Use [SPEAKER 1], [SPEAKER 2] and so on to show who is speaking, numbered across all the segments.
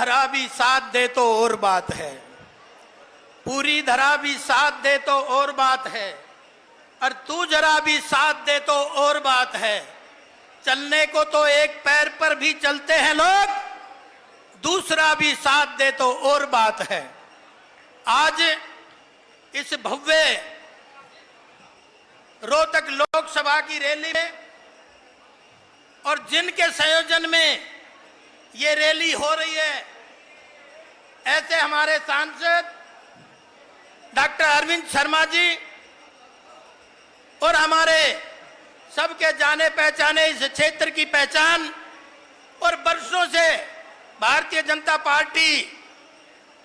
[SPEAKER 1] धरा भी साथ दे तो और बात है, पूरी धरा भी साथ दे तो और बात है, और तू जरा भी साथ दे तो और बात है। चलने को तो एक पैर पर भी चलते हैं लोग, दूसरा भी साथ दे तो और बात है। आज इस भव्य रोहतक लोकसभा की रैली में और जिनके संयोजन में ये रैली हो रही है, ऐसे हमारे सांसद डॉक्टर अरविंद शर्मा जी और हमारे सबके जाने पहचाने इस क्षेत्र की पहचान और वर्षों से भारतीय जनता पार्टी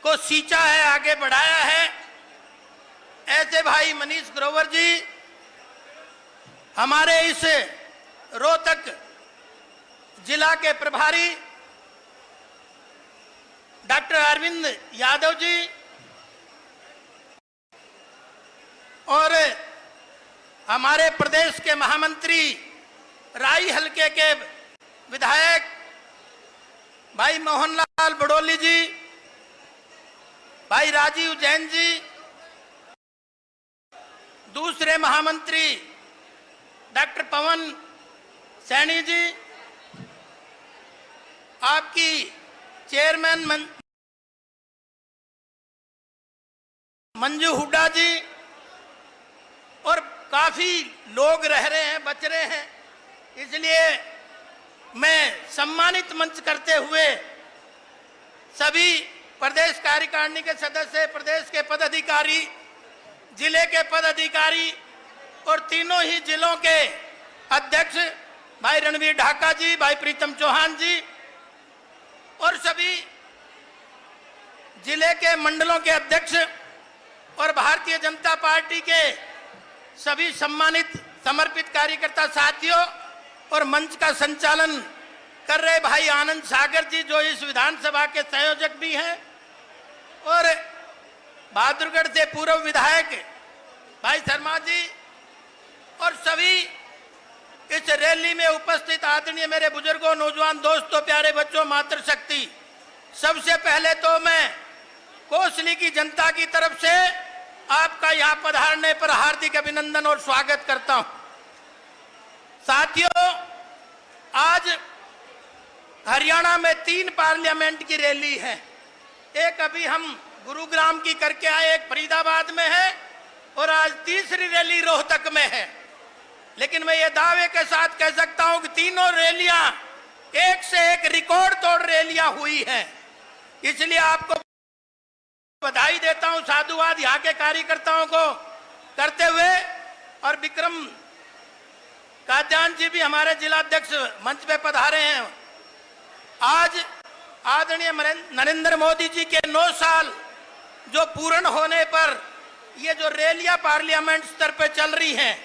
[SPEAKER 1] को सींचा है, आगे बढ़ाया है, ऐसे भाई मनीष ग्रोवर जी, हमारे इस रोहतक जिला के प्रभारी डॉक्टर अरविंद यादव जी और हमारे प्रदेश के महामंत्री राई हलके के विधायक भाई मोहनलाल बड़ोली जी, भाई राजीव जैन जी, दूसरे महामंत्री डॉक्टर पवन सैनी जी, आपकी चेयरमैन मंजू हुड्डा जी, और काफी लोग रह रहे हैं, बच रहे हैं, इसलिए मैं सम्मानित मंच करते हुए सभी प्रदेश कार्यकारिणी के सदस्य, प्रदेश के पदाधिकारी, जिले के पदाधिकारी और तीनों ही जिलों के अध्यक्ष भाई रणवीर ढाका जी, भाई प्रीतम चौहान जी और सभी जिले के मंडलों के अध्यक्ष और भारतीय जनता पार्टी के सभी सम्मानित समर्पित कार्यकर्ता साथियों और मंच का संचालन कर रहे भाई आनंद सागर जी जो इस विधानसभा के संयोजक भी हैं, और बहादुरगढ़ से पूर्व विधायक भाई शर्मा जी और सभी इस रैली में उपस्थित आदरणीय मेरे बुजुर्गों, नौजवान दोस्तों, प्यारे बच्चों, मातृशक्ति, सबसे पहले तो मैं कोसली की जनता की तरफ से आपका यहां पधारने पर हार्दिक अभिनंदन और स्वागत करता हूं। साथियों, आज हरियाणा में 3 पार्लियामेंट की रैली है। एक अभी हम गुरुग्राम की करके आए, एक फरीदाबाद में है और आज तीसरी रैली रोहतक में है। लेकिन मैं ये दावे के साथ कह सकता हूं कि तीनों रैलियां एक से एक रिकॉर्ड तोड़ रैलियां हुई हैं। इसलिए आपको बधाई देता हूं, साधुवाद यहाँ के कार्यकर्ताओं को करते हुए, और विक्रम काद्यान जी भी हमारे जिला अध्यक्ष मंच पे पधारे हैं। आज आदरणीय नरेंद्र मोदी जी के 9 साल जो पूर्ण होने पर ये जो रैलियां पार्लियामेंट स्तर पे चल रही हैं,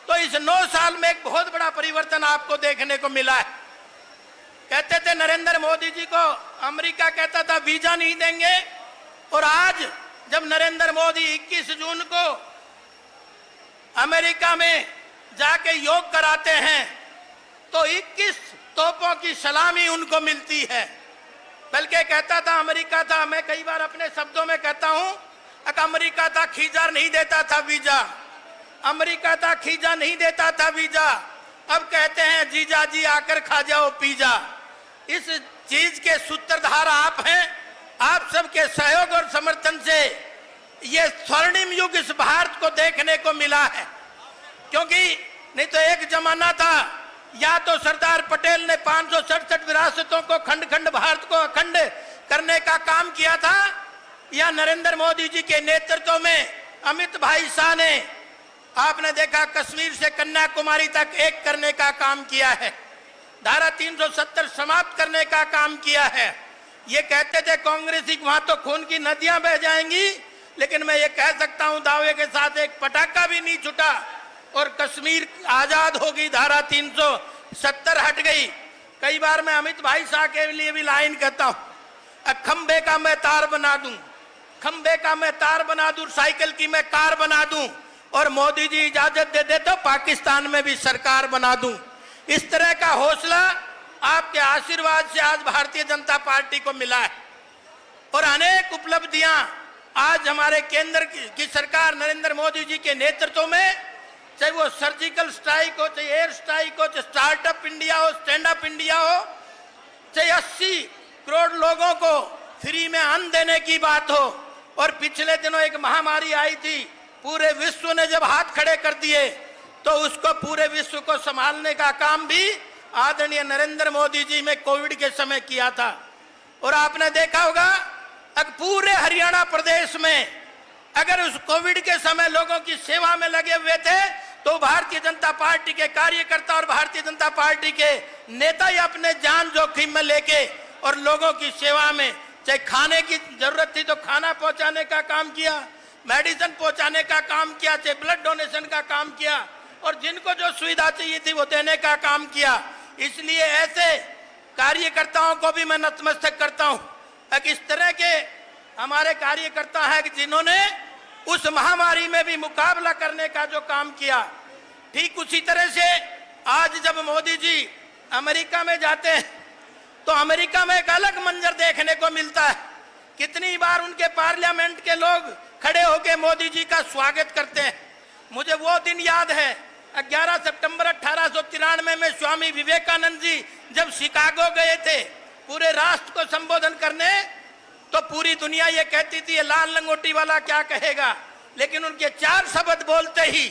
[SPEAKER 1] तो इस 9 साल में एक बहुत बड़ा परिवर्तन आपको देखने को मिला है। कहते थे नरेंद्र मोदी जी को अमेरिका कहता था वीजा नहीं देंगे, और आज जब नरेंद्र मोदी 21 जून को अमेरिका में जाके योग कराते हैं तो 21 तोपों की सलामी उनको मिलती है। बल्कि कहता था अमेरिका था, मैं कई बार अपने शब्दों में कहता हूं, अमेरिका था खींचा नहीं देता था वीजा, अमेरिका था खींचा नहीं देता था वीजा, अब कहते हैं जीजा जी आकर खा जाओ पिज़्ज़ा। इस चीज के सूत्रधार आप हैं। आप सबके सहयोग और समर्थन से ये स्वर्णिम युग इस भारत को देखने को मिला है। क्योंकि नहीं तो एक जमाना था, या तो सरदार पटेल ने 567 विरासतों को खंड खंड भारत को अखंड करने का काम किया था, या नरेंद्र मोदी जी के नेतृत्व में अमित भाई शाह ने, आपने देखा, कश्मीर से कन्याकुमारी तक एक करने का काम किया है, धारा 370 समाप्त करने का काम किया है। ये कहते थे कांग्रेसी वहां तो खून की नदियां बह जाएंगी, लेकिन मैं ये कह सकता हूं दावे के साथ एक पटाखा भी नहीं छूटा और कश्मीर आजाद होगी, धारा 370 हट गई। कई बार मैं अमित भाई शाह के लिए भी लाइन कहता हूं, खंबे का मैं तार बना दूं, खंबे का मैं तार बना दूं, साइकिल की मैं कार बना दूं, और मोदी जी इजाजत दे दे तो पाकिस्तान में भी सरकार बना दूं। इस तरह का हौसला आपके आशीर्वाद से आज भारतीय जनता पार्टी को मिला है। और अनेक उपलब्धियां आज हमारे केंद्र की सरकार नरेंद्र मोदी जी के नेतृत्व में, चाहे वो सर्जिकल स्ट्राइक हो, चाहे एयर स्ट्राइक हो, चाहे स्टार्टअप इंडिया हो, स्टैंड अप इंडिया हो, चाहे 80 करोड़ लोगों को फ्री में अन्न देने की बात हो, और पिछले दिनों एक महामारी आई थी, पूरे विश्व ने जब हाथ खड़े कर दिए तो उसको पूरे विश्व को संभालने का काम भी आदरणीय नरेंद्र मोदी जी ने कोविड के समय किया था। और आपने देखा होगा अगर पूरे हरियाणा प्रदेश में अगर उस कोविड के समय लोगों की सेवा में लगे हुए थे तो भारतीय जनता पार्टी के कार्यकर्ता और भारतीय जनता पार्टी के नेता ही अपने जान जोखिम में लेके और लोगों की सेवा में, चाहे खाने की जरूरत थी तो खाना पहुंचाने का काम किया, मेडिसिन पहुंचाने का काम किया, चाहे ब्लड डोनेशन का काम किया, और जिनको जो सुविधा चाहिए थी वो देने का काम किया। इसलिए ऐसे कार्यकर्ताओं को भी मैं नतमस्तक करता हूं। इस तरह के हमारे कार्यकर्ता हैं कि जिन्होंने उस महामारी में भी मुकाबला करने का जो काम किया। ठीक उसी तरह से आज जब मोदी जी अमेरिका में जाते हैं तो अमेरिका में एक अलग मंजर देखने को मिलता है। कितनी बार उनके पार्लियामेंट के लोग खड़े होकर मोदी जी का स्वागत करते हैं। मुझे वो दिन याद है 11 सितंबर 1893 में स्वामी विवेकानंद जी जब शिकागो गए थे पूरे राष्ट्र को संबोधन करने, तो पूरी दुनिया ये कहती थी ये लाल लंगोटी वाला क्या कहेगा, लेकिन उनके 4 शब्द बोलते ही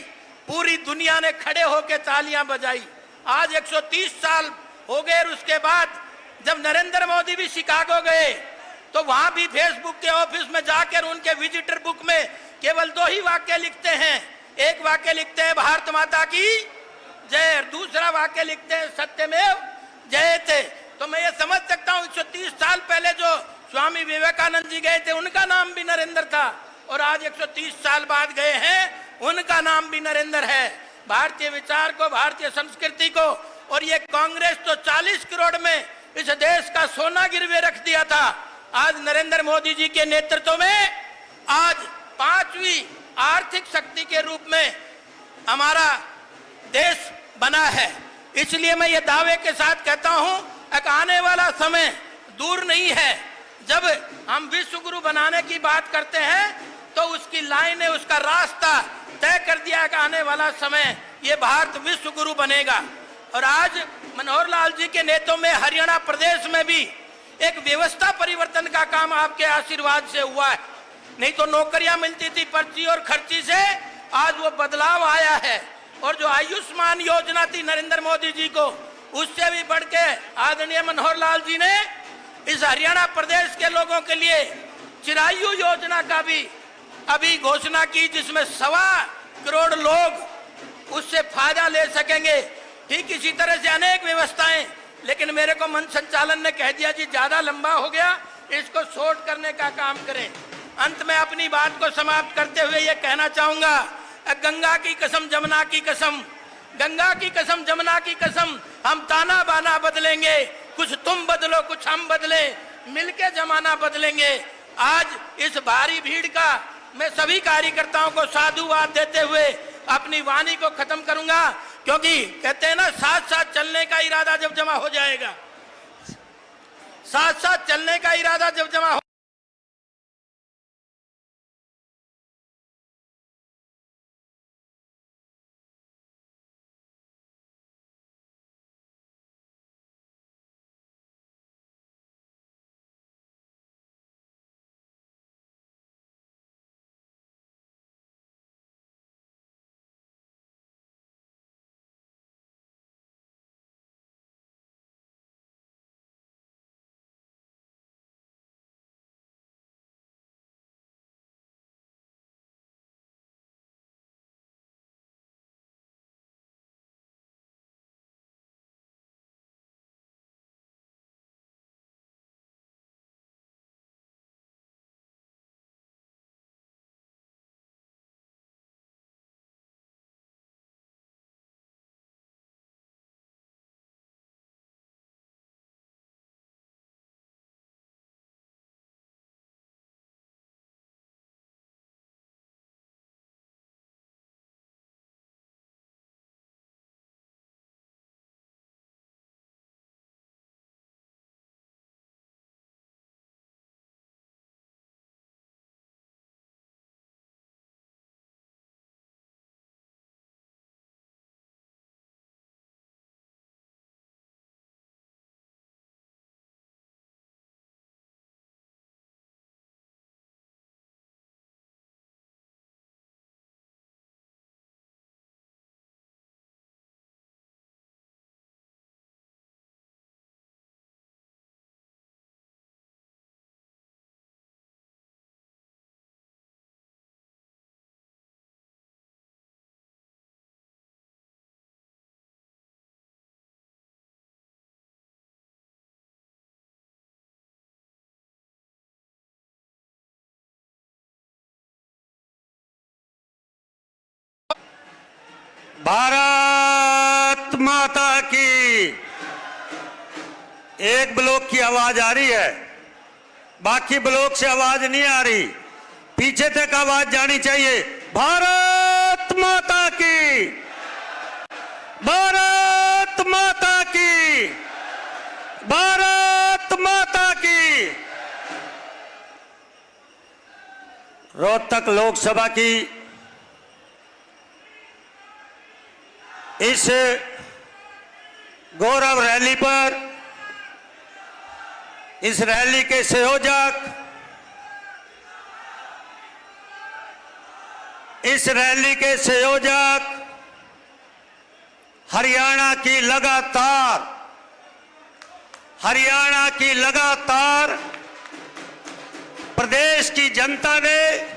[SPEAKER 1] पूरी दुनिया ने खड़े होकर तालियां बजाई। आज 130 साल हो गए और उसके बाद जब नरेंद्र मोदी भी शिकागो गए तो वहां भी फेसबुक के ऑफिस में जाकर उनके विजिटर बुक में केवल 2 ही वाक्य लिखते हैं। एक वाक्य लिखते हैं भारत माता की जय, दूसरा वाक्य लिखते हैं सत्यमेव जयते। तो मैं ये समझ सकता हूँ 130 साल पहले जो स्वामी विवेकानंद जी गए थे उनका नाम भी नरेंद्र था, और आज 130 साल बाद गए हैं उनका नाम भी नरेंद्र है। भारतीय विचार को, भारतीय संस्कृति को, और ये कांग्रेस तो 40 करोड़ में इस देश का सोना गिरवे रख दिया था। आज नरेंद्र मोदी जी के नेतृत्व में आज 5वीं आर्थिक शक्ति के रूप में हमारा देश बना है। इसलिए मैं ये दावे के साथ कहता हूं कि आने वाला समय दूर नहीं है। जब हम विश्व गुरु बनाने की बात करते हैं तो उसकी लाइन है, उसका रास्ता तय कर दिया कि आने वाला समय ये भारत विश्व गुरु बनेगा। और आज मनोहर लाल जी के नेतृत्व में हरियाणा प्रदेश में भी एक व्यवस्था परिवर्तन का काम आपके आशीर्वाद से हुआ है। नहीं तो नौकरियां मिलती थी पर्ची और खर्ची से, आज वो बदलाव आया है। और जो आयुष्मान योजना थी नरेंद्र मोदी जी को, उससे भी बढ़ के आदरणीय मनोहर लाल जी ने इस हरियाणा प्रदेश के लोगों के लिए चिरायु योजना का भी अभी घोषणा की, जिसमें 1.25 करोड़ लोग उससे फायदा ले सकेंगे। ठीक इसी तरह से अनेक व्यवस्थाएं, लेकिन मेरे को मन संचालन ने कह दिया जी ज्यादा लंबा हो गया, इसको शॉर्ट करने का काम करें। अंत में अपनी बात को समाप्त करते हुए ये कहना चाहूंगा, गंगा की कसम जमुना की कसम, गंगा की कसम जमुना की कसम, हम ताना बाना बदलेंगे, कुछ तुम बदलो कुछ हम बदले, मिलके जमाना बदलेंगे। आज इस भारी भीड़ का मैं सभी कार्यकर्ताओं को साधुवाद देते हुए अपनी वाणी को खत्म करूंगा, क्योंकि कहते हैं ना साथ साथ चलने का इरादा जब जमा हो जाएगा, साथ साथ चलने का इरादा जब जमा हो
[SPEAKER 2] भारत माता की। एक ब्लॉक की आवाज आ रही है, बाकी ब्लॉक से आवाज नहीं आ रही, पीछे तक आवाज जानी चाहिए। भारत माता की, भारत माता की, भारत माता की। रोहतक लोकसभा की इस गौरव रैली पर इस रैली के संयोजक, इस रैली के संयोजक हरियाणा की लगातार प्रदेश की जनता ने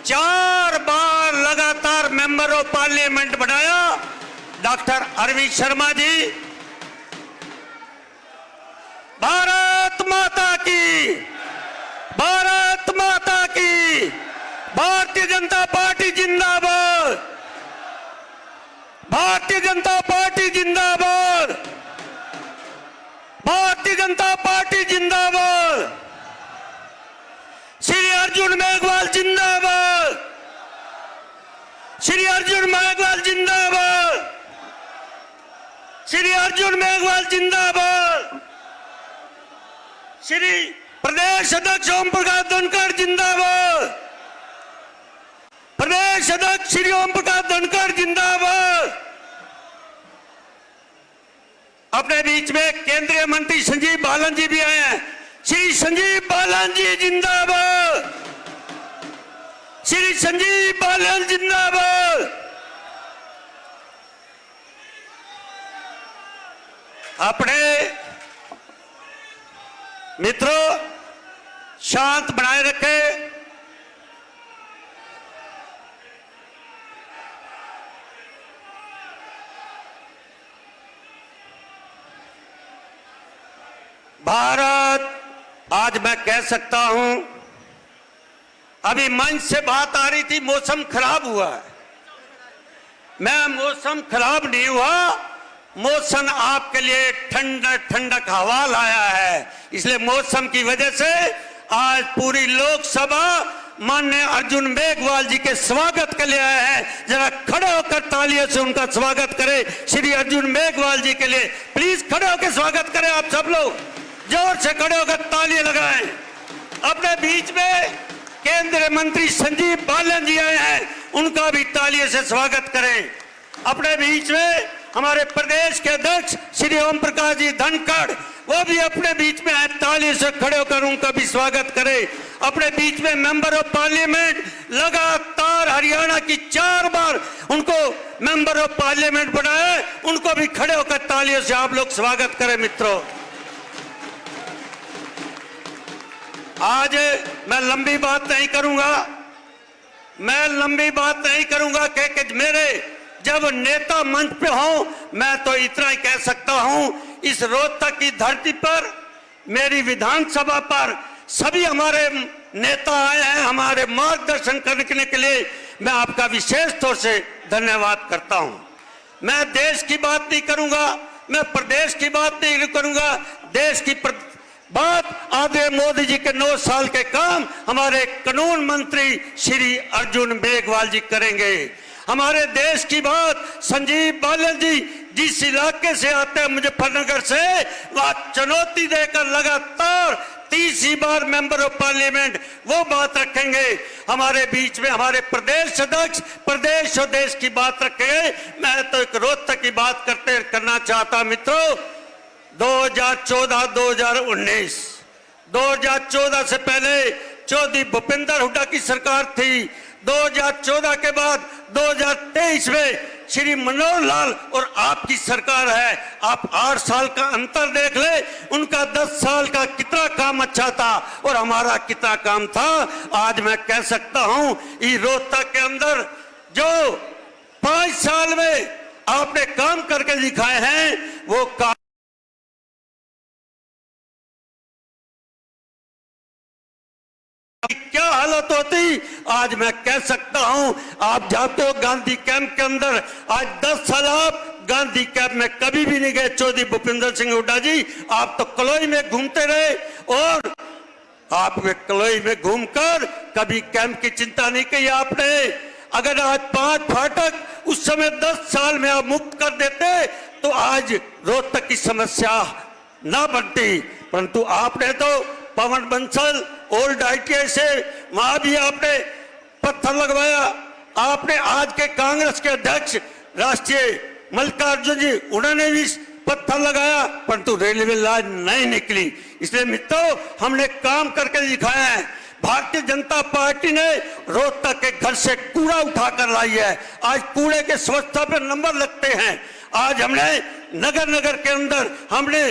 [SPEAKER 2] 4 बार लगातार मेंबर ऑफ पार्लियामेंट बनाया। डॉक्टर अरविंद शर्मा जी, भारत माता की, भारत माता की। भारतीय जनता पार्टी जिंदाबाद, भारतीय जनता पार्टी जिंदाबाद, भारतीय जनता पार्टी जिंदाबाद। श्री अर्जुन मेघवाल जिंदाबाद, श्री अर्जुन मेघवाल जिंदाबाद, श्री अर्जुन मेघवाल जिंदाबाद। श्री प्रदेश अध्यक्ष ओम प्रकाश धनखड़ जिंदाबाद, प्रदेश अध्यक्ष श्री ओम प्रकाश धनखड़ जिंदाबाद। अपने बीच में केंद्रीय मंत्री संजीव बालन जी भी आए हैं। श्री संजीव बालन जी जिंदाबाद, श्री संजीव बालन जिंदाबाद। अपने मित्रों, शांत बनाए रखें। भारत, आज मैं कह सकता हूं, अभी मंच से बात आ रही थी मौसम खराब हुआ है। मैं मौसम खराब नहीं हुआ, मौसम आपके लिए ठंडक हवा लाया है। इसलिए मौसम की वजह से आज पूरी लोकसभा माननीय अर्जुन मेघवाल जी के स्वागत के लिए आए हैं। जरा खड़े होकर तालियों से उनका स्वागत करें। श्री अर्जुन मेघवाल जी के लिए प्लीज खड़े होकर स्वागत करें। आप सब लोग जोर से खड़े होकर तालियां लगाएं। अपने बीच में केंद्रीय मंत्री संजीव बालन जी आए हैं, उनका भी तालियों से स्वागत करें। अपने बीच में हमारे प्रदेश के अध्यक्ष श्री ओम प्रकाश जी धनखड़, वो भी अपने बीच में है, तालियों से खड़े होकर उनका भी स्वागत करें। अपने बीच में मेंबर ऑफ पार्लियामेंट, लगातार हरियाणा की 4 बार उनको मेंबर ऑफ पार्लियामेंट बनाया, उनको भी खड़े होकर तालियों से आप लोग स्वागत करें। मित्रों, आज मैं लंबी बात नहीं करूंगा, कि मेरे जब नेता मंच पे हों, मैं तो इतना ही कह सकता हूं, इस रोहतक की धरती पर, मेरी विधानसभा पर सभी हमारे नेता आए हैं हमारे मार्गदर्शन करने के लिए। मैं आपका विशेष तौर से धन्यवाद करता हूं। मैं देश की बात नहीं करूंगा, मैं प्रदेश की बात नहीं करूंगा। देश की बात आदरणीय मोदी जी के 9 साल के काम हमारे कानून मंत्री श्री अर्जुन मेघवाल जी करेंगे। हमारे देश की बात संजीव बालन जी जिस इलाके से आते हैं मुजफ्फरनगर से, वह चुनौती देकर लगातार 30 बार मेंबर ऑफ पार्लियामेंट वो बात रखेंगे। हमारे बीच में हमारे प्रदेश अध्यक्ष प्रदेश और देश की बात रखेंगे। मैं तो एक रोहतक की बात करना चाहता। मित्रों, 2014 से पहले चौधरी भूपेंद्र हुड्डा की सरकार थी। 2014 के बाद 2023 में श्री मनोहर लाल और आपकी सरकार है। आप 8 साल का अंतर देख ले, उनका 10 साल का कितना काम अच्छा था और हमारा कितना काम था। आज मैं कह सकता हूं, इस रोहतक के अंदर जो 5 साल में आपने काम करके दिखाए हैं, वो काम क्या हालत बात होती, आज मैं कह सकता हूं, आप जाते हो गांधी कैंप के अंदर, आज 10 साल आप गांधी कैंप में कभी भी नहीं गए। चौधरी भूपिंदर सिंह हुड्डा जी, आप तो कलोई में घूमते रहे और आपने कलोई में घूमकर कभी कैंप की चिंता नहीं की आपने। अगर आज 5 फाटक उस समय 10 साल में आप मुक्त कर देते तो आज रोहतक की समस्या ना बनती, परंतु आपने तो पवन बंसल ओल्ड ITI से वहां भी आपने पत्थर लगवाया। आपने आज के कांग्रेस के अध्यक्ष राष्ट्रीय मल्लिकार्जुन जी, उन्होंने भी पत्थर लगाया, परंतु रेलवे लाइन नहीं निकली। इसलिए मित्रों, हमने काम करके दिखाया है। भारतीय जनता पार्टी ने रोहतक के घर से कूड़ा उठाकर लाई है। आज कूड़े के स्वच्छता पर नंबर लगते हैं। आज हमने नगर नगर के अंदर हमने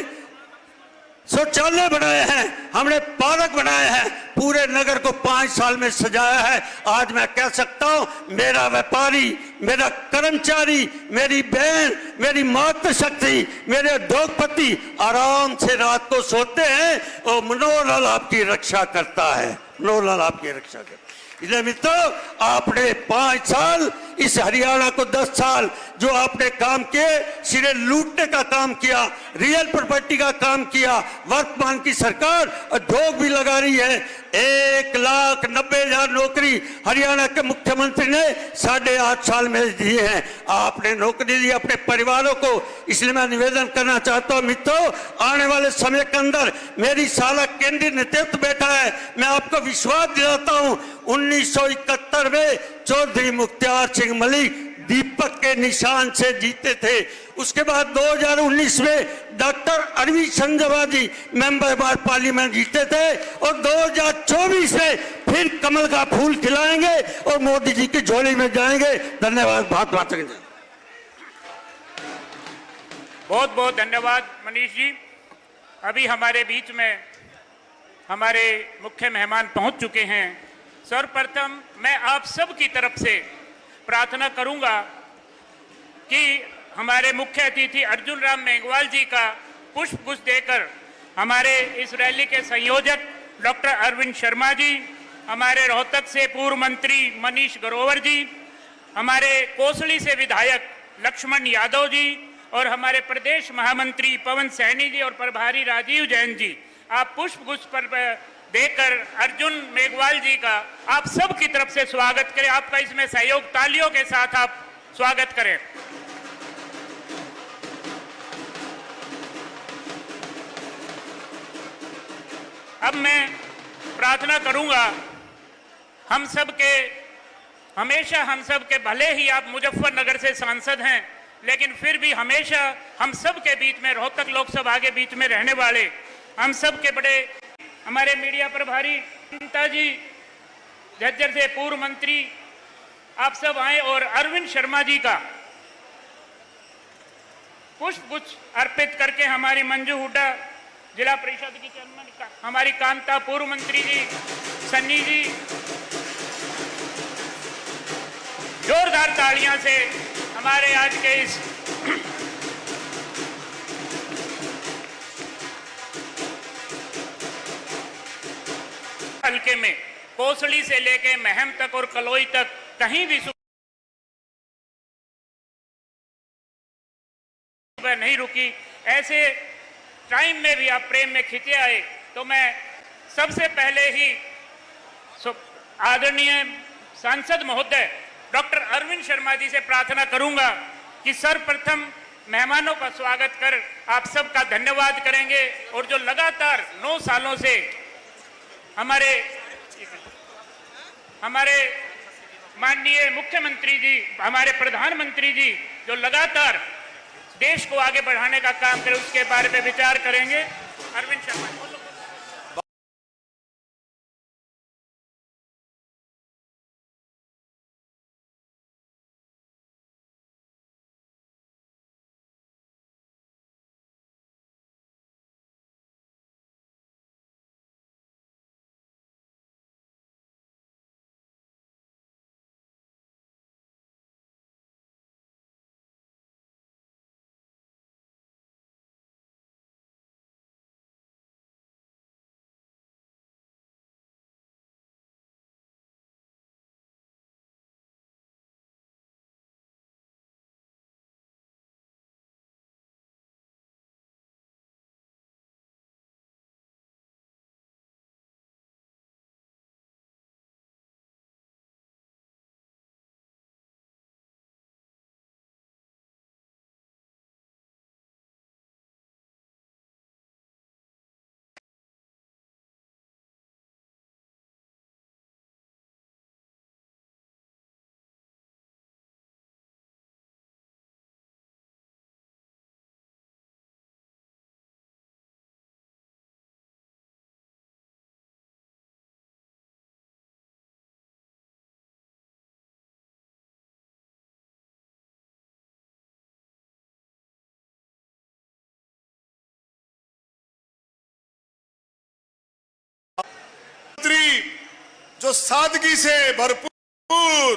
[SPEAKER 2] शौचालय बनाए हैं, हमने पार्क बनाए हैं, पूरे नगर को 5 साल में सजाया है। आज मैं कह सकता हूं, मेरा व्यापारी, मेरा कर्मचारी, मेरी बहन, मेरी मातृशक्ति, मेरे उद्योगपति आराम से रात को सोते हैं और मनोहर लाल आपकी रक्षा करता है, मनोहर लाल आपकी रक्षा करता है। इसलिए मित्रों, आपने 5 साल इस हरियाणा को 10 साल जो आपने काम किए, सिरे लूटने का काम किया, रियल प्रॉपर्टी का काम किया। वर्तमान की सरकार उद्योग भी लगा रही है। 1,90,000 नौकरी हरियाणा के मुख्यमंत्री ने 8.5 साल में दिए हैं। आपने नौकरी दी अपने परिवारों को। इसलिए मैं निवेदन करना चाहता हूं मित्रों, आने वाले समय के अंदर मेरी साला केंद्रीय नेतृत्व बैठा है। मैं आपको विश्वास दिलाता हूं, 1971 में चौधरी मुख्तार सिंह मलिक दीपक के निशान से जीते थे। उसके बाद 2019 में डॉक्टर अरविंद संजवा जी मेंबर पार्लियामेंट जीते थे और 2024 में फिर कमल का फूल खिलाएंगे और मोदी जी की झोली में जाएंगे। धन्यवाद।
[SPEAKER 3] बहुत बहुत धन्यवाद मनीष जी। अभी हमारे बीच में हमारे मुख्य मेहमान पहुंच चुके हैं। सर्वप्रथम मैं आप सब की तरफ से प्रार्थना करूंगा कि हमारे मुख्य अतिथि अर्जुन राम मेघवाल जी का पुष्प गुच्छ देकर हमारे इस रैली के संयोजक डॉक्टर अरविंद शर्मा जी, हमारे रोहतक से पूर्व मंत्री मनीष ग्रोवर जी, हमारे कोसली से विधायक लक्ष्मण यादव जी और हमारे प्रदेश महामंत्री पवन सैनी जी और प्रभारी राजीव जैन जी, आप पुष्प गुच्छ पर देकर अर्जुन मेघवाल जी का आप सब की तरफ से स्वागत करें। आपका इसमें सहयोग तालियों के साथ आप स्वागत करें। अब मैं प्रार्थना करूंगा, हम सब के हमेशा हम सब के, भले ही आप मुजफ्फरनगर से सांसद हैं, लेकिन फिर भी हमेशा हम सब के बीच में, रोहतक लोकसभा के बीच में रहने वाले हम सब के बड़े हमारे मीडिया प्रभारी चिंता जी झज्जर से पूर्व मंत्री, आप सब आए और अरविंद शर्मा जी का पुष्प गुच्छ अर्पित करके हमारी मंजू हुड्डा जिला परिषद की चेयरमैन, हमारी कांता पूर्व मंत्री जी, सन्नी जी, जोरदार तालियां से हमारे आज के इस हल्के में कोसली से लेके महम तक और कलोई तक कहीं भी नहीं रुकी। ऐसे टाइम में भी आप प्रेम में खिंचे आए, तो मैं सबसे पहले ही आदरणीय सांसद महोदय डॉक्टर अरविंद शर्मा जी से प्रार्थना करूंगा कि सर्वप्रथम मेहमानों का स्वागत कर आप सबका धन्यवाद करेंगे और जो लगातार 9 सालों से हमारे माननीय मुख्यमंत्री जी, हमारे प्रधानमंत्री जी जो लगातार देश को आगे बढ़ाने का काम करें, उसके बारे में विचार करेंगे। अरविंद शर्मा।
[SPEAKER 4] जो सादगी से भरपूर,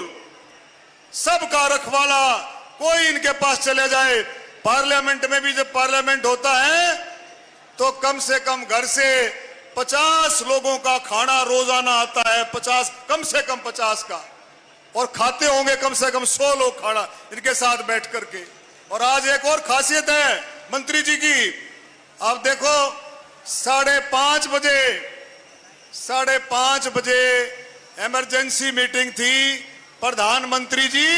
[SPEAKER 4] सबका रखवाला, कोई इनके पास चले जाए। पार्लियामेंट में भी जब पार्लियामेंट होता है तो कम से कम घर से 50 लोगों का खाना रोजाना आता है, 50, कम से कम 50 का, और खाते होंगे कम से कम 100 लोग खाना इनके साथ बैठ करके। और आज एक और खासियत है मंत्री जी की, आप देखो 5:30 बजे इमरजेंसी मीटिंग थी प्रधानमंत्री जी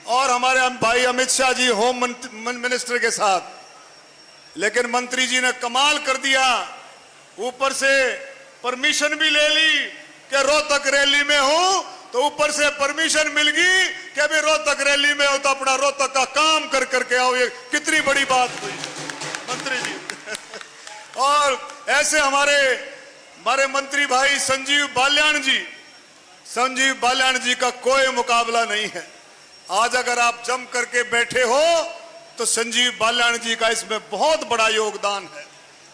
[SPEAKER 4] और हमारे भाई अमित शाह जी होम मिनिस्टर के साथ, लेकिन मंत्री जी ने कमाल कर दिया, ऊपर से परमिशन भी ले ली कि रोहतक रैली में हूं, तो ऊपर से परमिशन मिल गई कि अभी रोहतक रैली में हो तो अपना रोहतक का काम कर करके आओ। ये कितनी बड़ी बात हुई मंत्री जी। और ऐसे हमारे मंत्री भाई संजीव बाल्याण जी का कोई मुकाबला नहीं है। आज अगर आप जम करके बैठे हो तो संजीव बाल्याण जी का इसमें बहुत बड़ा योगदान है।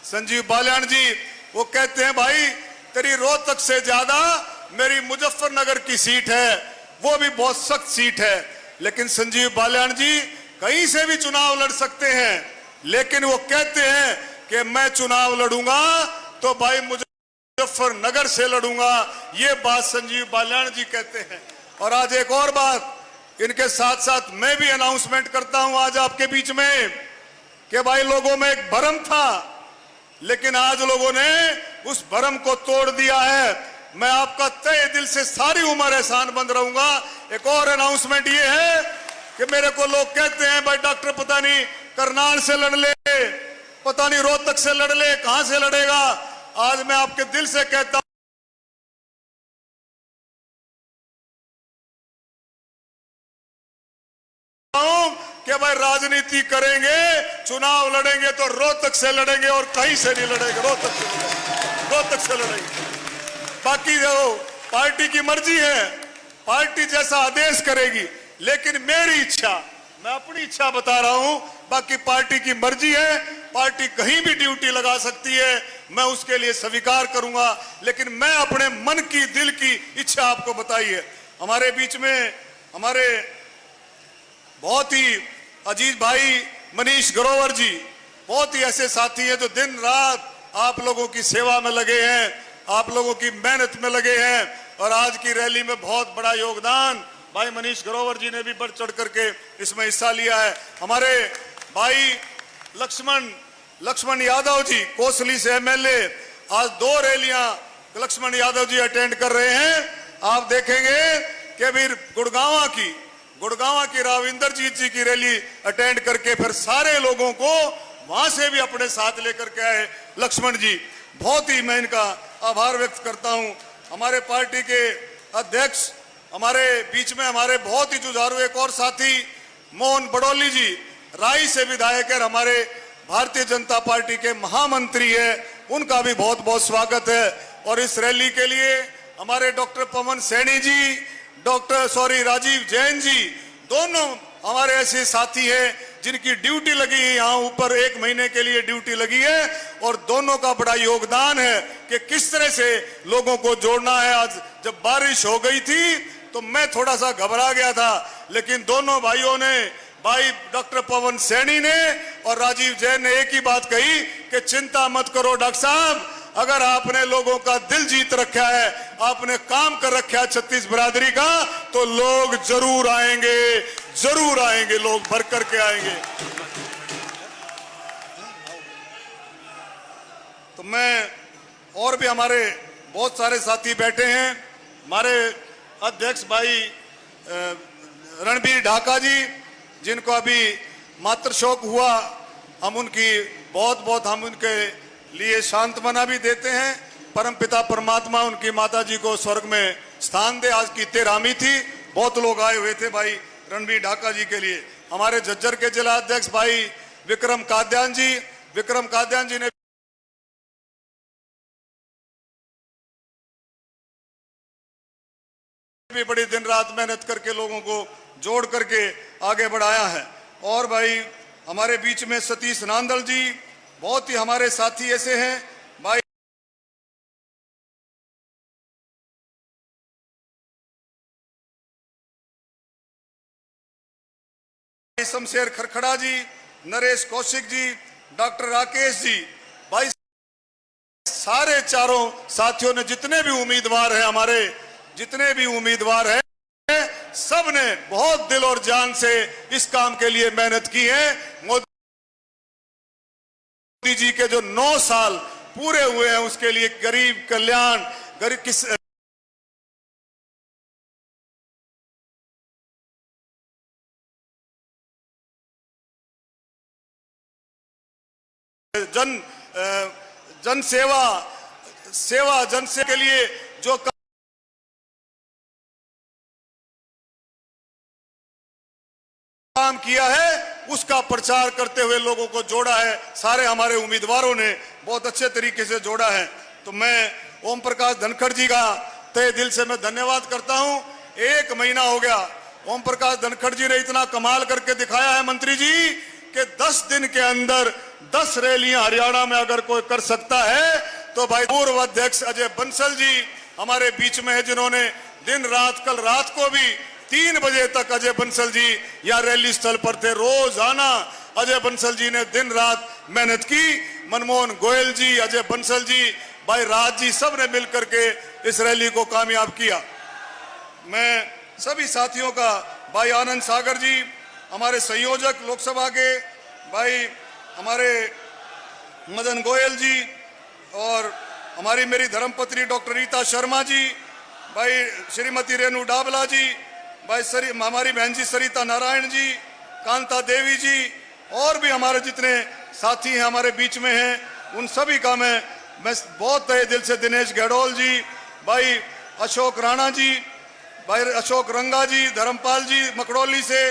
[SPEAKER 4] संजीव बाल्याण जी वो कहते हैं भाई तेरी रोहतक से ज्यादा मेरी मुजफ्फरनगर की सीट है, वो भी बहुत सख्त सीट है, लेकिन संजीव बाल्याण जी कहीं से भी चुनाव लड़ सकते हैं, लेकिन वो कहते हैं कि मैं चुनाव लड़ूंगा तो भाई मुजफ्फरनगर से लड़ूंगा। ये बात संजीव बाल्याण जी कहते हैं। और आज एक और बात इनके साथ साथ मैं भी अनाउंसमेंट करता हूं आज आपके बीच में कि भाई लोगों में एक भ्रम था, लेकिन आज लोगों ने उस भ्रम को तोड़ दिया है। मैं आपका तहे दिल से सारी उम्र एहसानमंद रहूंगा। एक और अनाउंसमेंट ये है कि मेरे को लोग कहते हैं भाई डॉक्टर पता नहीं करनाल से लड़ ले, पता नहीं रोहतक से लड़ ले, कहां से लड़ेगा। आज मैं आपके दिल से कहता हूं कि भाई राजनीति करेंगे, चुनाव लड़ेंगे तो रोहतक से लड़ेंगे और कहीं से नहीं लड़ेंगे, रोहतक से लड़ेंगे। बाकी जो पार्टी की मर्जी है, पार्टी जैसा आदेश करेगी, लेकिन मेरी इच्छा, मैं अपनी इच्छा बता रहा हूं, बाकी पार्टी की मर्जी है, पार्टी कहीं भी ड्यूटी लगा सकती है, मैं उसके लिए स्वीकार करूंगा, लेकिन मैं अपने मन की दिल की इच्छा आपको बताई है। हमारे बीच में हमारे बहुत ही अजीज भाई मनीष ग्रोवर जी, बहुत ही ऐसे साथी हैं जो दिन रात आप लोगों की सेवा में लगे हैं, आप लोगों की मेहनत में लगे हैं, और आज की रैली में बहुत बड़ा योगदान भाई मनीष ग्रोवर जी ने भी बढ़ चढ़ करके इसमें हिस्सा लिया है। हमारे भाई लक्ष्मण यादव जी कोसली से एमएलए, आज 2 रैलियां लक्ष्मण यादव जी अटेंड कर रहे हैं। आप देखेंगे कि फिर गुड़गांवा की राविंदर जी की रैली अटेंड करके फिर सारे लोगों को वहां से भी अपने साथ लेकर के आए लक्ष्मण जी। बहुत ही मैं इनका आभार व्यक्त करता हूं। हमारे पार्टी के अध्यक्ष, हमारे बीच में हमारे बहुत ही जुझारू एक और साथी मोहन बड़ौली जी, राई से विधायक है, हमारे भारतीय जनता पार्टी के महामंत्री है, उनका भी बहुत बहुत स्वागत है। और इस रैली के लिए हमारे डॉक्टर पवन सैनी जी, राजीव जैन जी, दोनों हमारे ऐसे साथी हैं जिनकी ड्यूटी लगी है, यहाँ ऊपर 1 महीने के लिए ड्यूटी लगी है, और दोनों का बड़ा योगदान है कि किस तरह से लोगों को जोड़ना है। आज जब बारिश हो गई थी तो मैं थोड़ा सा घबरा गया था, लेकिन दोनों भाइयों ने, भाई डॉक्टर पवन सैनी ने और राजीव जैन ने एक ही बात कही कि चिंता मत करो डॉक्टर साहब, अगर आपने लोगों का दिल जीत रखा है, आपने काम कर रखा है छत्तीस बिरादरी का, तो लोग जरूर आएंगे, लोग भर करके आएंगे। तो मैं, और भी हमारे बहुत सारे साथी बैठे हैं, हमारे अध्यक्ष भाई रणबीर ढाका जी, जिनको अभी मातृ शोक हुआ, हम उनके लिए सांत्वना भी देते हैं। परमपिता परमात्मा उनकी माता जी को स्वर्ग में स्थान दे। आज की तेरहवीं थी, बहुत लोग आए हुए थे भाई रणबीर ढाका जी के लिए। हमारे झज्जर के जिला अध्यक्ष भाई विक्रम काद्यान जी ने भी बड़ी दिन रात मेहनत करके लोगों को जोड़ करके आगे बढ़ाया है। और भाई हमारे बीच में सतीश नांदल जी, बहुत ही हमारे साथी ऐसे हैं भाई। शमशेर खरखड़ा जी, नरेश कौशिक जी, डॉक्टर राकेश जी, भाई सारे चारों साथियों ने, जितने भी उम्मीदवार हैं हमारे, जितने भी उम्मीदवार हैं, सब ने बहुत दिल और जान से इस काम के लिए मेहनत की है। मोदी जी के जो 9 साल पूरे हुए हैं उसके लिए गरीब कल्याण, गरीब किस जन सेवा के लिए जो काम किया है उसका प्रचार करते हुए लोगों को जोड़ा है। सारे हमारे उम्मीदवारों ने बहुत अच्छे तरीके से जोड़ा है। तो मैं ओम प्रकाश धनखड़ जी का तहे दिल से मैं धन्यवाद करता हूं। 1 महीना हो गया, ओम प्रकाश धनखड़ जी ने इतना कमाल करके दिखाया है मंत्री जी कि 10 दिन के अंदर 10 रैलियां हरियाणा में अगर कोई कर सकता है तो भाई पूर्व अध्यक्ष अजय बंसल जी हमारे बीच में है, जिन्होंने दिन रात, कल रात को भी 3 बजे तक अजय बंसल जी या रैली स्थल पर थे। रोजाना अजय बंसल जी ने दिन रात मेहनत की। मनमोहन गोयल जी, अजय बंसल जी, भाई राज जी, सब ने मिलकर के इस रैली को कामयाब किया। मैं सभी साथियों का, भाई आनंद सागर जी हमारे संयोजक लोकसभा के, भाई हमारे मदन गोयल जी, और हमारी मेरी धर्मपत्नी डॉक्टर रीता शर्मा जी, भाई श्रीमती रेणु डाबला जी, भाई हमारी बहन जी सरिता नारायण जी, कांता देवी जी, और भी हमारे जितने साथी हैं हमारे बीच में हैं, उन सभी का मैं बहुत तहे दिल से, दिनेश गहडोल जी, भाई अशोक राणा जी, भाई अशोक रंगा जी, धर्मपाल जी मकड़ौली से,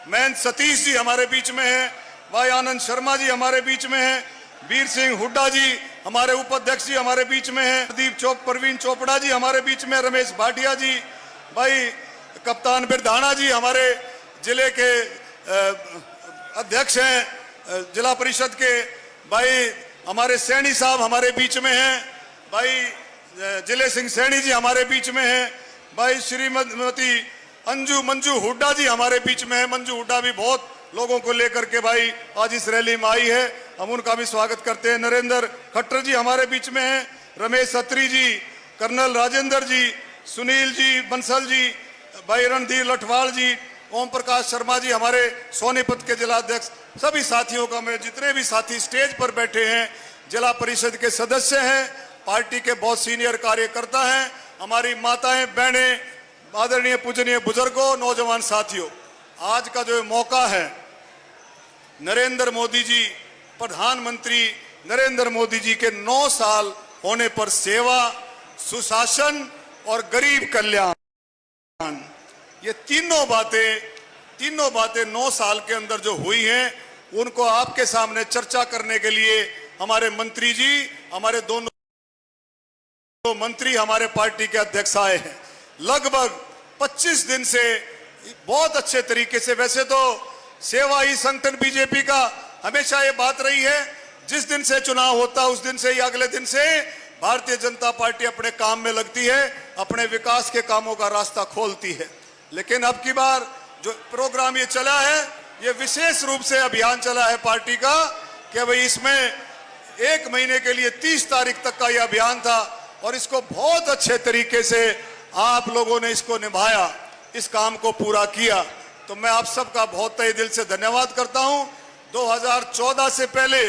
[SPEAKER 4] मैं सतीश जी हमारे बीच में हैं, भाई आनंद शर्मा जी हमारे बीच में हैं, वीर सिंह हुड्डा जी हमारे उपाध्यक्ष जी हमारे बीच में हैं, प्रवीण चोपड़ा जी हमारे बीच में, रमेश भाटिया जी, भाई कप्तान बिरधाना जी हमारे जिले के अध्यक्ष हैं जिला परिषद के, भाई हमारे सैनी साहब हमारे बीच में हैं, भाई जिले सिंह सैनी जी हमारे बीच में हैं, भाई श्रीमती मंजू हुड्डा जी हमारे बीच में है। मंजू हुड्डा भी बहुत लोगों को लेकर के भाई आज इस रैली में आई है, हम उनका भी स्वागत करते हैं। नरेंद्र खट्टर जी हमारे बीच में हैं, रमेश सत्री जी, कर्नल राजेंद्र जी, सुनील जी बंसल जी, भाई रणधीर लठवाल जी, ओम प्रकाश शर्मा जी हमारे सोनीपत के जिलाध्यक्ष, सभी साथियों का, मैं जितने भी साथी स्टेज पर बैठे हैं, जिला परिषद के सदस्य हैं, पार्टी के बहुत सीनियर कार्यकर्ता हैं, हमारी माताएं बहनें, आदरणीय पूजनीय बुजुर्गों, नौजवान साथियों, आज का जो मौका है, नरेंद्र मोदी जी, प्रधानमंत्री नरेंद्र मोदी जी के 9 साल होने पर सेवा, सुशासन और गरीब कल्याण, ये तीनों बातें 9 साल के अंदर जो हुई हैं, उनको आपके सामने चर्चा करने के लिए हमारे मंत्री जी, हमारे दोनों मंत्री, हमारे पार्टी के अध्यक्ष आए हैं। लगभग 25 दिन से बहुत अच्छे तरीके से, वैसे तो सेवा ही संगठन बीजेपी का हमेशा ये बात रही है, जिस दिन से चुनाव होता है उस दिन से ही अगले दिन से भारतीय जनता पार्टी अपने काम में लगती है, अपने विकास के कामों का रास्ता खोलती है। लेकिन अब की बार जो प्रोग्राम ये चला है, ये विशेष रूप से अभियान चला है पार्टी का कि भाई इसमें 1 महीने के लिए 30 तारीख तक का ये अभियान था, और इसको बहुत अच्छे तरीके से आप लोगों ने इसको निभाया, इस काम को पूरा किया। तो मैं आप सबका बहुत तहे दिल से धन्यवाद करता हूं। 2014 से पहले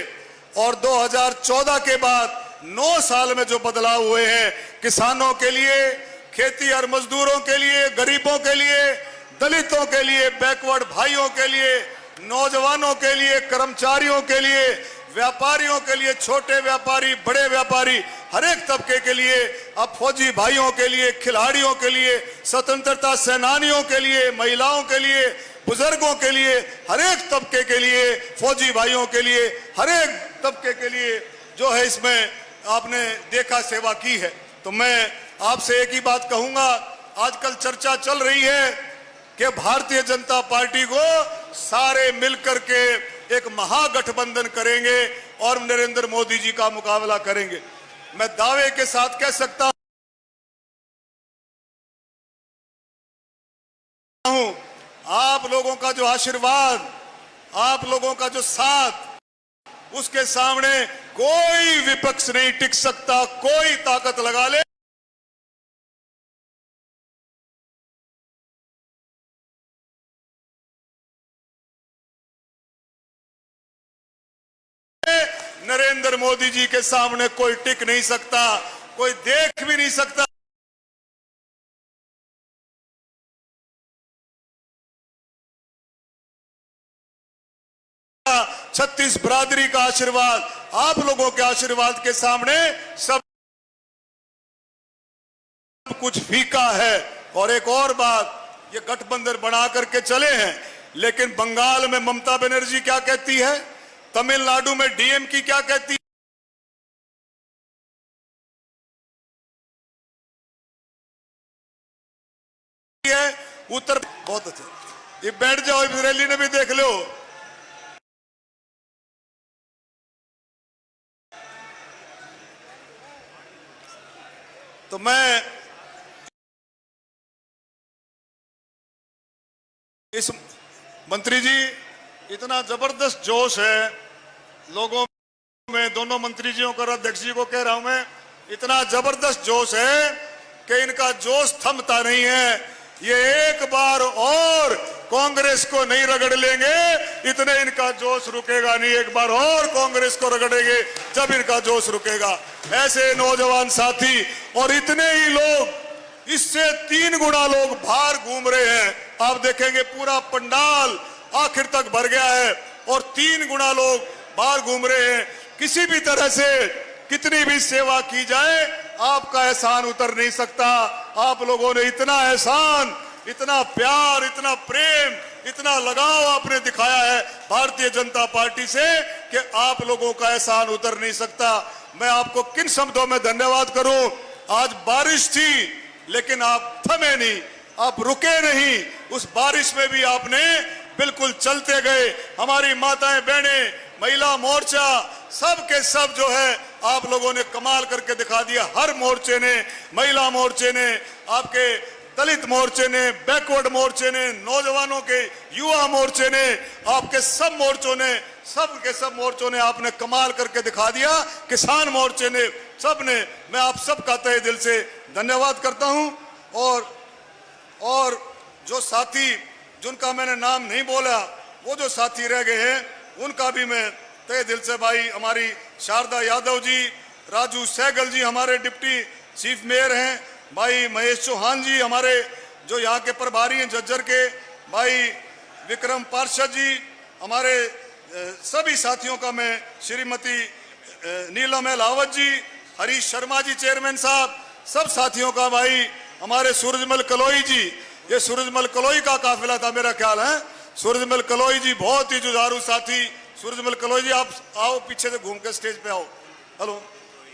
[SPEAKER 4] और 2014 के बाद 9 साल में जो बदलाव हुए हैं, किसानों के लिए, खेती और मजदूरों के लिए, गरीबों के लिए, दलितों के लिए, बैकवर्ड भाइयों के लिए, नौजवानों के लिए, कर्मचारियों के लिए, व्यापारियों के लिए, छोटे व्यापारी, बड़े व्यापारी, हर एक तबके के लिए, अब फौजी भाइयों के लिए, खिलाड़ियों के लिए, स्वतंत्रता सेनानियों के लिए, महिलाओं के लिए, बुजुर्गों के लिए, हर एक तबके के लिए, फौजी भाइयों के लिए, हर एक तबके के लिए जो है इसमें आपने देखा सेवा की है। तो मैं आपसे एक ही बात कहूंगा, आजकल चर्चा चल रही है कि भारतीय जनता पार्टी को सारे मिलकर के एक महागठबंधन करेंगे और नरेंद्र मोदी जी का मुकाबला करेंगे। मैं दावे के साथ कह सकता हूं, आप लोगों का जो आशीर्वाद आप लोगों का जो साथ, उसके सामने कोई विपक्ष नहीं टिक सकता, कोई ताकत लगा ले। नरेंद्र मोदी जी के सामने कोई टिक नहीं सकता, कोई देख भी नहीं सकता। छत्तीस बरादरी का आशीर्वाद, आप लोगों के आशीर्वाद के सामने सब कुछ फीका है। और एक और बात, ये गठबंधन बना करके चले हैं, लेकिन बंगाल में ममता बनर्जी क्या कहती है, तमिलनाडु में डीएमके क्या कहती है, उत्तर बहुत अच्छा, ये बैठ जाओ, रैली ने भी देख लो। तो मैं इस मंत्री जी, इतना जबरदस्त जोश है लोगों में, दोनों मंत्री जियों को, अध्यक्ष जी को कह रहा हूं मैं, इतना जबरदस्त जोश है कि इनका जोश थमता नहीं है। ये एक बार और कांग्रेस को नहीं रगड़ लेंगे, इतने इनका जोश रुकेगा नहीं। एक बार और कांग्रेस को रगड़ेंगे जब इनका जोश रुकेगा। ऐसे नौजवान साथी और इतने ही लोग, इससे 3 गुना लोग बाहर घूम रहे हैं। आप देखेंगे पूरा पंडाल आखिर तक भर गया है और 3 गुना लोग बाहर घूम रहे हैं। किसी भी तरह से कितनी भी सेवा की जाए, आपका एहसान उतर नहीं सकता। आप लोगों ने इतना एहसान, इतना प्यार, इतना प्रेम, इतना लगाव आपने दिखाया है भारतीय जनता पार्टी से कि आप लोगों का एहसान उतर नहीं सकता। मैं आपको किन शब्दों में धन्यवाद करूं। आज बारिश थी लेकिन आप थमे नहीं, आप रुके नहीं, उस बारिश में भी आपने बिल्कुल चलते गए। हमारी माताएं बहनें, महिला मोर्चा, सब के सब जो है आप लोगों ने कमाल करके दिखा दिया। हर मोर्चे ने, महिला मोर्चे ने, आपके दलित मोर्चे ने, बैकवर्ड मोर्चे ने, नौजवानों के युवा मोर्चे ने, आपके सब मोर्चों ने, सब के सब मोर्चों ने आपने कमाल करके दिखा दिया। किसान मोर्चे ने, सब ने, मैं आप सबका तहे दिल से धन्यवाद करता हूं। और जो साथी जिनका मैंने नाम नहीं बोला, वो जो साथी रह गए हैं, उनका भी मैं तहे दिल से, भाई हमारी शारदा यादव जी, राजू सहगल जी हमारे डिप्टी चीफ मेयर हैं, भाई महेश चौहान जी हमारे जो यहाँ के प्रभारी हैं झज्जर के, भाई विक्रम पार्षद जी, हमारे सभी साथियों का मैं, श्रीमती नीलम अहलावत जी, हरीश शर्मा जी चेयरमैन साहब, सब साथियों का, भाई हमारे सूरजमल कलोई जी, ये सूरजमल कलोई का काफिला था मेरा ख्याल है। सूरजमल कलोई जी बहुत ही जुझारू साथी। सूरजमल कलोई जी आप आओ, पीछे से घूम के स्टेज पे आओ। हेलो।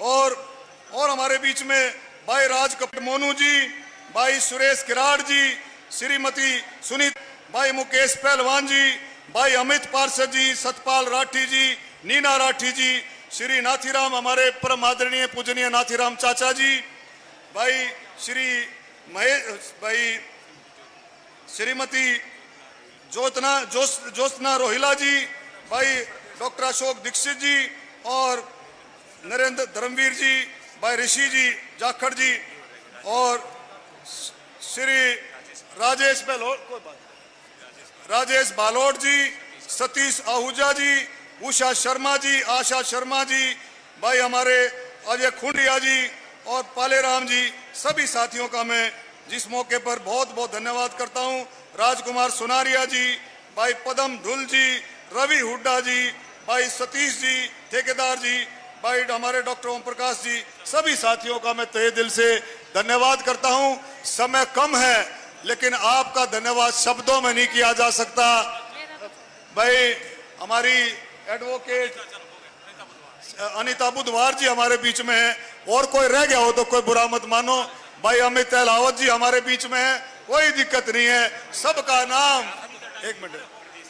[SPEAKER 4] और हमारे बीच में भाई राज कपूर मोनू जी, भाई सुरेश किराड़ जी, श्रीमती सुनीत, भाई मुकेश पहलवान जी, भाई अमित पार्षद जी, सतपाल राठी जी, नीना राठी जी, श्री नाथीराम हमारे परम आदरणीय पूजनीय नाथीराम चाचा जी, भाई श्री महेश, भाई श्रीमती ज्योत्सना रोहिला जी, भाई डॉक्टर अशोक दीक्षित जी और नरेंद्र धर्मवीर जी, भाई ऋषि जी जाखड़ जी और श्री राजेश बालोट जी, सतीश आहूजा जी, उषा शर्मा जी, आशा शर्मा जी, भाई हमारे अजय खुंडिया जी और पालेराम जी, सभी साथियों का मैं जिस मौके पर बहुत बहुत धन्यवाद करता हूं। राजकुमार सुनारिया जी, भाई पदम ढुल जी, रवि हुड्डा जी, भाई सतीश जी ठेकेदार जी, भाई हमारे डॉक्टर ओम प्रकाश जी, सभी साथियों का मैं तहे दिल से धन्यवाद करता हूं। समय कम है लेकिन आपका धन्यवाद शब्दों में नहीं किया जा सकता। भाई हमारी एडवोकेट अनीता बुधवार जी हमारे बीच में है, और कोई रह गया हो तो कोई बुरा मत मानो। भाई अमित अहलावत जी हमारे बीच में है, कोई दिक्कत नहीं है। सबका नाम, एक मिनट,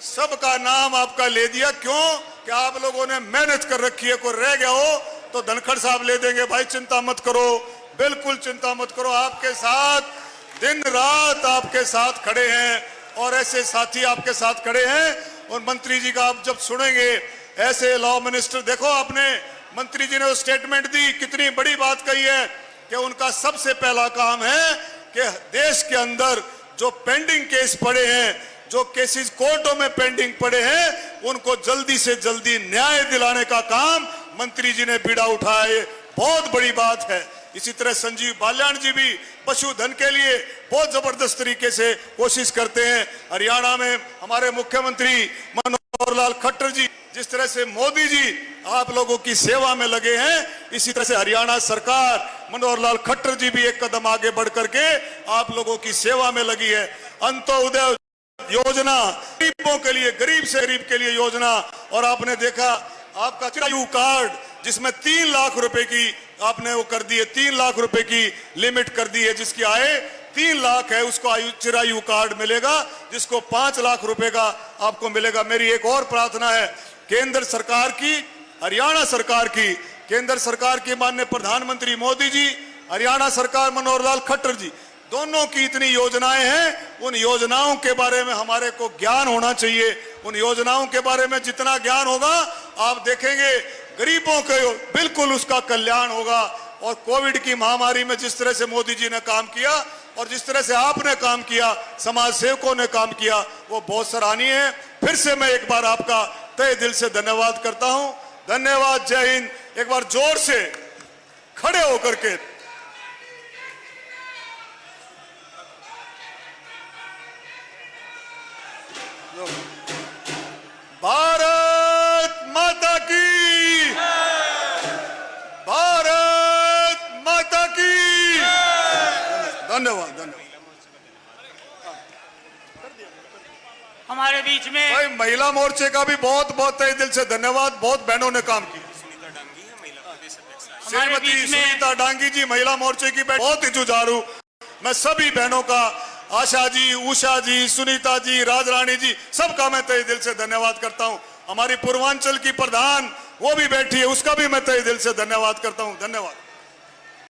[SPEAKER 4] सबका नाम आपका ले दिया। क्यों कि आप लोगों ने मेहनत कर रखी है। कोई रह गया हो तो धनखड़ साहब ले देंगे। भाई चिंता मत करो, बिल्कुल चिंता मत करो, आपके साथ दिन रात आपके साथ खड़े हैं और ऐसे साथी आपके साथ खड़े हैं और मंत्री जी का आप जब सुनेंगे ऐसे लॉ मिनिस्टर, देखो आपने मंत्री जी ने वो स्टेटमेंट दी, कितनी बड़ी बात कही है कि उनका सबसे पहला काम है कि देश के अंदर जो पेंडिंग केस पड़े हैं, जो केसेस कोर्टों में पेंडिंग पड़े हैं, उनको जल्दी से जल्दी न्याय दिलाने का काम मंत्री जी ने बीड़ा उठाया। ये बहुत बड़ी बात है। इसी तरह संजीव बाल्याण जी भी पशुधन के लिए बहुत जबरदस्त तरीके से कोशिश करते हैं। हरियाणा में हमारे मुख्यमंत्री मनोहर लाल खट्टर जी जिस तरह से मोदी जी आप लोगों की सेवा में लगे हैं, इसी तरह से हरियाणा सरकार मनोहर लाल खट्टर जी भी एक कदम आगे बढ़ करके आप लोगों की सेवा में लगी है। अंत्योदय योजना गरीबों के लिए, गरीब से गरीब के लिए योजना, और आपने देखा आपका चिरायु कार्ड जिसमें 3 लाख रुपए की आपने वो कर दी है, 3 लाख रुपए की लिमिट कर दी है। जिसकी आय 3 लाख है उसको चिरायु कार्ड मिलेगा, जिसको 5 लाख रुपए का आपको मिलेगा। मेरी एक और प्रार्थना है केंद्र सरकार की, हरियाणा सरकार की, केंद्र सरकार की माननीय प्रधानमंत्री मोदी जी, हरियाणा सरकार मनोहर लाल खट्टर जी, दोनों की इतनी योजनाएं हैं। उन योजनाओं के बारे में हमारे को ज्ञान होना चाहिए। उन योजनाओं के बारे में जितना ज्ञान होगा आप देखेंगे गरीबों के बिल्कुल उसका कल्याण होगा। और कोविड की महामारी में जिस तरह से मोदी जी ने काम किया और जिस तरह से आपने काम किया, समाज सेवकों ने काम किया, वो बहुत सराहनीय है। फिर से मैं एक बार आपका तहे दिल से धन्यवाद करता हूं। धन्यवाद, जय हिंद। एक बार जोर से खड़े होकर के भारत माता की, भारत माता की। धन्यवाद, धन्यवाद।
[SPEAKER 5] हमारे बीच में
[SPEAKER 4] भाई महिला मोर्चे का भी बहुत बहुत तहे दिल से धन्यवाद। बहुत बहनों ने काम किया। श्रीमती सुनीता डांगी जी महिला मोर्चे की बहुत ही जुझारू। मैं सभी बहनों का, आशा जी, उषा जी, सुनीता जी, राजरानी जी, सबका मैं तहे दिल से धन्यवाद करता हूं। हमारी पूर्वांचल की प्रधान वो भी बैठी है, उसका भी मैं तहे दिल से धन्यवाद करता हूं। धन्यवाद।